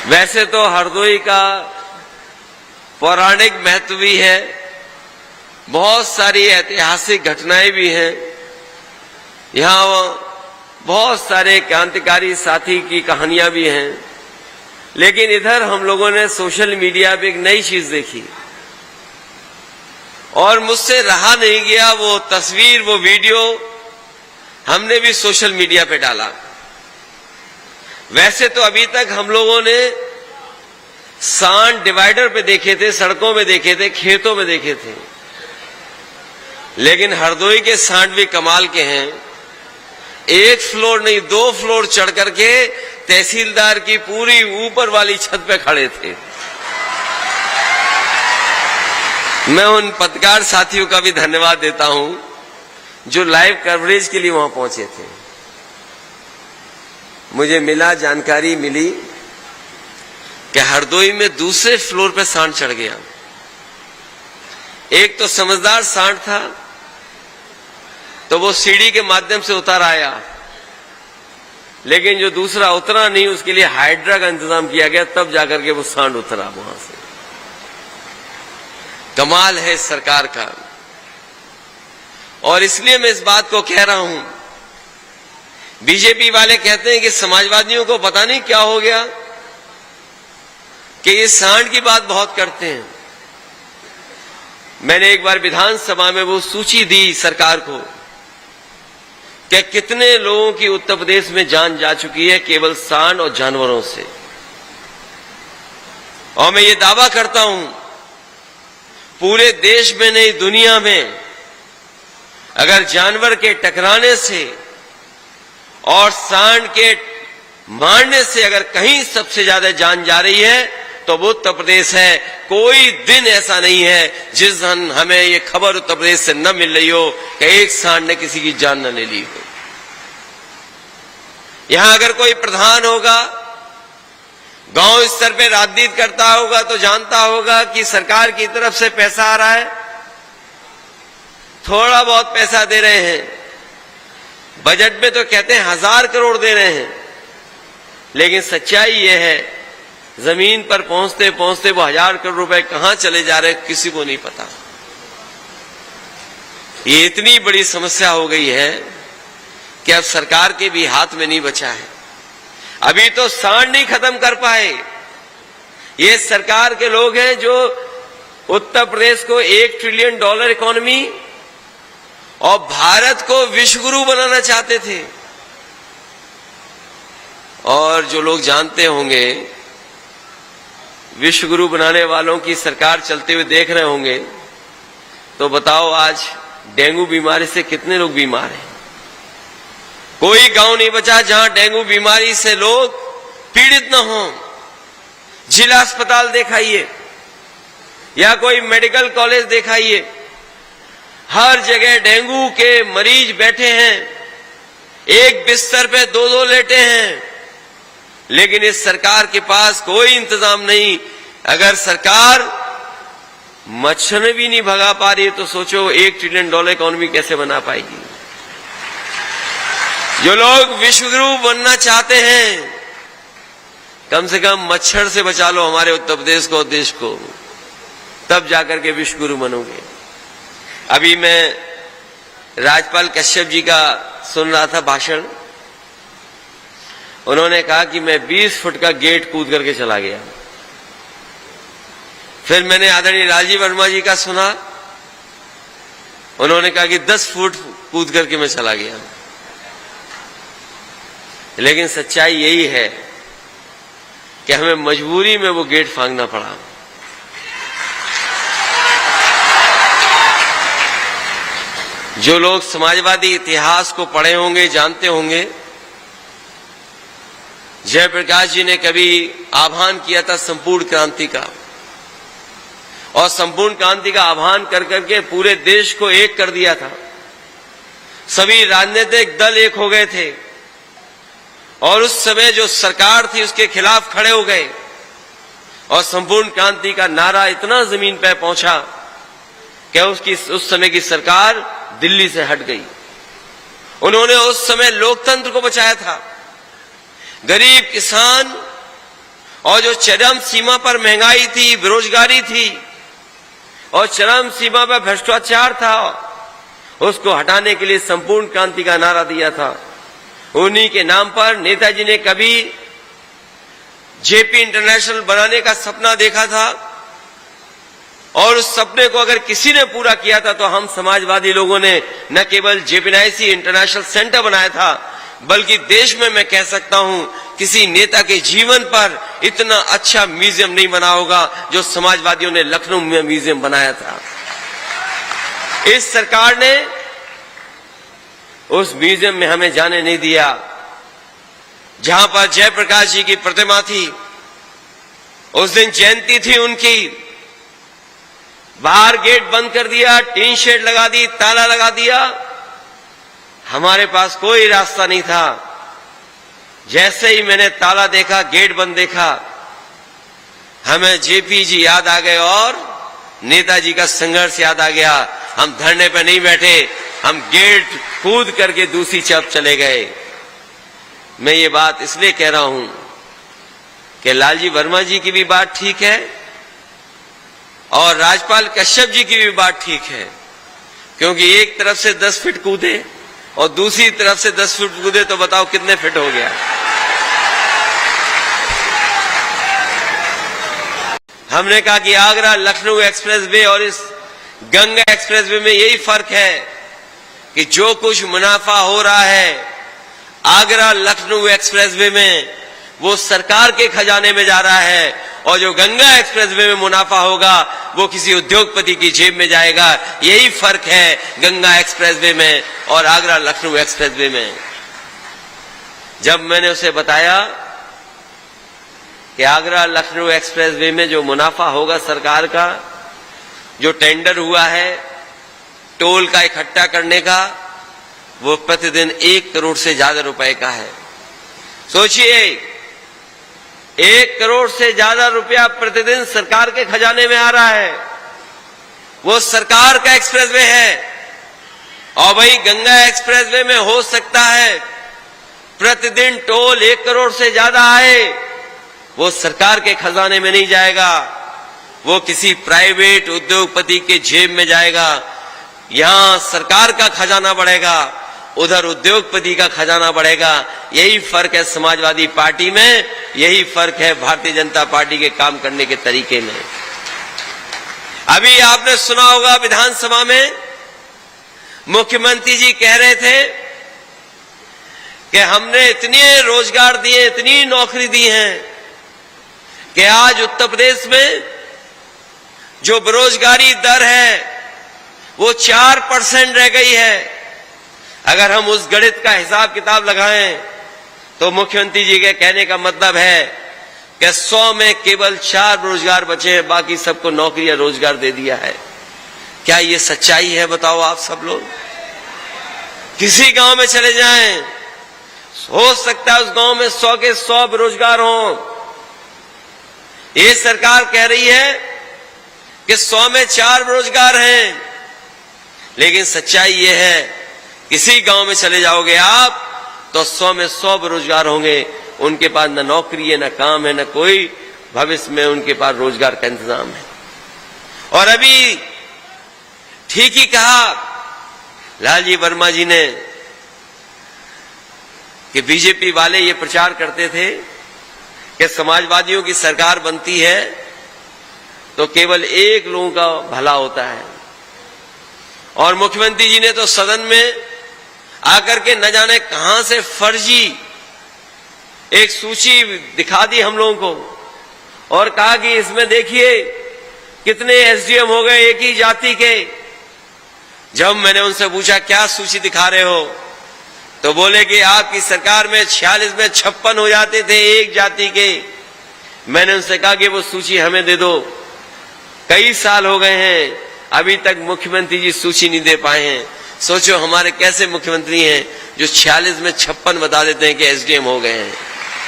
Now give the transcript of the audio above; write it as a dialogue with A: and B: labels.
A: वैसे तो हरदोई का पौराणिक महत्व भी है, बहुत सारी ऐतिहासिक घटनाएं भी हैं। यहाँ बहुत सारे क्रांतिकारी साथी की कहानियां भी हैं। लेकिन इधर हम लोगों ने सोशल मीडिया पे एक नई चीज देखी और मुझसे रहा नहीं गया। वो तस्वीर, वो वीडियो हमने भी सोशल मीडिया पे डाला। वैसे तो अभी तक हम लोगों ने सांड डिवाइडर पे देखे थे, सड़कों में देखे थे, खेतों में देखे थे, लेकिन हरदोई के सांड भी कमाल के हैं। एक फ्लोर नहीं, 2 फ्लोर चढ़ करके तहसीलदार की पूरी ऊपर वाली छत पे खड़े थे। मैं उन पत्रकार साथियों का भी धन्यवाद देता हूं जो लाइव कवरेज के लिए वहां पहुंचे थे। मुझे जानकारी मिली कि हरदोई में दूसरे फ्लोर पे सांड चढ़ गया। एक तो समझदार सांड था तो वो सीढ़ी के माध्यम से उतर आया, लेकिन जो दूसरा उतरा नहीं उसके लिए हाइड्रा का इंतजाम किया गया, तब जाकर के वो सांड उतरा वहां से। कमाल है इस सरकार का। और इसलिए मैं इस बात को कह रहा हूं, बीजेपी वाले कहते हैं कि समाजवादियों को पता नहीं क्या हो गया कि ये सांड की बात बहुत करते हैं। मैंने एक बार विधानसभा में वो सूची दी सरकार को कि कितने लोगों की उत्तर प्रदेश में जान जा चुकी है केवल सांड और जानवरों से। और मैं ये दावा करता हूं पूरे देश में नहीं दुनिया में अगर जानवर के टकराने से और सांड के मारने से अगर कहीं सबसे ज्यादा जान जा रही है तो वो उत्तर प्रदेश है। कोई दिन ऐसा नहीं है जिस दिन हमें ये खबर उत्तर प्रदेश से न मिल रही हो कि एक सांड ने किसी की जान न ले ली हो। यहां अगर कोई प्रधान होगा, गांव स्तर पे राजनीति करता होगा तो जानता होगा कि सरकार की तरफ से पैसा आ रहा है, थोड़ा बहुत पैसा दे रहे हैं। बजट में तो कहते हैं 1000 करोड़ दे रहे हैं, लेकिन सच्चाई यह है जमीन पर पहुंचते पहुंचते वो 1000 करोड़ रुपए कहां चले जा रहे हैं किसी को नहीं पता। ये इतनी बड़ी समस्या हो गई है कि अब सरकार के भी हाथ में नहीं बचा है। अभी तो सांड नहीं खत्म कर पाए। ये सरकार के लोग हैं जो उत्तर प्रदेश को $1 ट्रिलियन इकोनॉमी और भारत को विश्वगुरु बनाना चाहते थे। और जो लोग जानते होंगे, विश्वगुरु बनाने वालों की सरकार चलते हुए देख रहे होंगे, तो बताओ आज डेंगू बीमारी से कितने लोग बीमार हैं। कोई गांव नहीं बचा जहां डेंगू बीमारी से लोग पीड़ित न हों। जिला अस्पताल दिखाइए या कोई मेडिकल कॉलेज दिखाइए, हर जगह डेंगू के मरीज बैठे हैं, एक बिस्तर पे 2-2 लेटे हैं। लेकिन इस सरकार के पास कोई इंतजाम नहीं। अगर सरकार मच्छर भी नहीं भगा पा रही है तो सोचो $1 ट्रिलियन इकोनॉमी कैसे बना पाएगी। जो लोग विश्वगुरु बनना चाहते हैं, कम से कम मच्छर से बचा लो हमारे उत्तर प्रदेश को, देश को, तब जाकर के विश्वगुरु बनोगे। अभी मैं राज्यपाल कश्यप जी का सुन रहा था भाषण। उन्होंने कहा कि मैं 20 फुट का गेट कूद करके चला गया। फिर मैंने आदरणीय राजीव वर्मा जी का सुना, उन्होंने कहा कि 10 फुट कूद करके मैं चला गया। लेकिन सच्चाई यही है कि हमें मजबूरी में वो गेट फांगना पड़ा। जो लोग समाजवादी इतिहास को पढ़े होंगे, जानते होंगे, जयप्रकाश जी ने कभी आह्वान किया था संपूर्ण क्रांति का, और संपूर्ण क्रांति का आह्वान कर करके पूरे देश को एक कर दिया था। सभी राजनीतिक दल एक हो गए थे और उस समय जो सरकार थी उसके खिलाफ खड़े हो गए और संपूर्ण क्रांति का नारा इतना जमीन पर पहुंचा कि उस समय की सरकार दिल्ली से हट गई। उन्होंने उस समय लोकतंत्र को बचाया था। गरीब किसान और जो चरम सीमा पर महंगाई थी, बेरोजगारी थी और चरम सीमा पर भ्रष्टाचार था, उसको हटाने के लिए संपूर्ण क्रांति का नारा दिया था। उन्हीं के नाम पर नेताजी ने कभी जेपी इंटरनेशनल बनाने का सपना देखा था और उस सपने को अगर किसी ने पूरा किया था तो हम समाजवादी लोगों ने न केवल जेपीएनआईसी इंटरनेशनल सेंटर बनाया था, बल्कि देश में मैं कह सकता हूं किसी नेता के जीवन पर इतना अच्छा म्यूजियम नहीं बना होगा जो समाजवादियों ने लखनऊ में म्यूजियम बनाया था। इस सरकार ने उस म्यूजियम में हमें जाने नहीं दिया जहां पर जयप्रकाश जी की प्रतिमा थी। उस दिन जयंती थी उनकी, बाहर गेट बंद कर दिया, टीन शेड लगा दी, ताला लगा दिया। हमारे पास कोई रास्ता नहीं था। जैसे ही मैंने ताला देखा, गेट बंद देखा, हमें जेपी जी याद आ गए और नेताजी का संघर्ष याद आ गया। हम धरने पर नहीं बैठे, हम गेट कूद करके दूसरी तरफ चले गए। मैं ये बात इसलिए कह रहा हूं कि लालजी वर्मा जी की भी बात ठीक है और राजपाल कश्यप जी की भी बात ठीक है, क्योंकि एक तरफ से 10 फीट कूदे और दूसरी तरफ से 10 फीट कूदे तो बताओ कितने फीट हो गया। हमने कहा कि आगरा लखनऊ एक्सप्रेसवे और इस गंगा एक्सप्रेसवे में यही फर्क है कि जो कुछ मुनाफा हो रहा है आगरा लखनऊ एक्सप्रेसवे में वो सरकार के खजाने में जा रहा है और जो गंगा एक्सप्रेसवे में मुनाफा होगा वो किसी उद्योगपति की जेब में जाएगा। यही फर्क है गंगा एक्सप्रेसवे में और आगरा लखनऊ एक्सप्रेसवे में। जब मैंने उसे बताया कि आगरा लखनऊ एक्सप्रेसवे में जो मुनाफा होगा सरकार का, जो टेंडर हुआ है टोल का इकट्ठा करने का, वो प्रतिदिन 1 करोड़ से ज्यादा रुपए का है। सोचिए, 1 करोड़ से ज्यादा रुपया प्रतिदिन सरकार के खजाने में आ रहा है। वो सरकार का एक्सप्रेसवे है और भाई गंगा एक्सप्रेसवे में हो सकता है प्रतिदिन टोल 1 करोड़ से ज्यादा आए, वो सरकार के खजाने में नहीं जाएगा, वो किसी प्राइवेट उद्योगपति के जेब में जाएगा। यहां सरकार का खजाना बढ़ेगा, उधर उद्योगपति का खजाना बढ़ेगा। यही फर्क है समाजवादी पार्टी में, यही फर्क है भारतीय जनता पार्टी के काम करने के तरीके में। अभी आपने सुना होगा विधानसभा में मुख्यमंत्री जी कह रहे थे कि हमने इतने रोजगार दिए, इतनी नौकरी दी हैं कि आज उत्तर प्रदेश में जो बेरोजगारी दर है वो 4% रह गई है। अगर हम उस गणित का हिसाब किताब लगाएं तो मुख्यमंत्री जी के कहने का मतलब है कि 100 में केवल 4 बेरोजगार बचे हैं, बाकी सबको नौकरी या रोजगार दे दिया है। क्या ये सच्चाई है बताओ आप सब लोग? किसी गांव में चले जाएं, हो सकता है उस गांव में 100 के 100 बेरोजगार हों। ये सरकार कह रही है कि 100 में 4 बेरोजगार हैं, लेकिन सच्चाई ये है किसी गांव में चले जाओगे आप तो 100 में 100 बेरोजगार होंगे। उनके पास न नौकरी है, न काम है, न कोई भविष्य में उनके पास रोजगार का इंतजाम है। और अभी ठीक ही कहा लालजी वर्मा जी ने कि बीजेपी वाले ये प्रचार करते थे कि समाजवादियों की सरकार बनती है तो केवल एक लोगों का भला होता है। और मुख्यमंत्री जी ने तो सदन में आकर के न जाने कहां से फर्जी एक सूची दिखा दी हम लोगों को और कहा कि इसमें देखिए कितने एसडीएम हो गए एक ही जाति के। जब मैंने उनसे पूछा क्या सूची दिखा रहे हो तो बोले कि आपकी सरकार में 46 में 56 हो जाते थे एक जाति के। मैंने उनसे कहा कि वो सूची हमें दे दो, कई साल हो गए हैं अभी तक मुख्यमंत्री जी सूची नहीं दे पाए हैं। सोचो हमारे कैसे मुख्यमंत्री हैं जो 46 में 56 बता देते हैं कि एसडीएम हो गए हैं।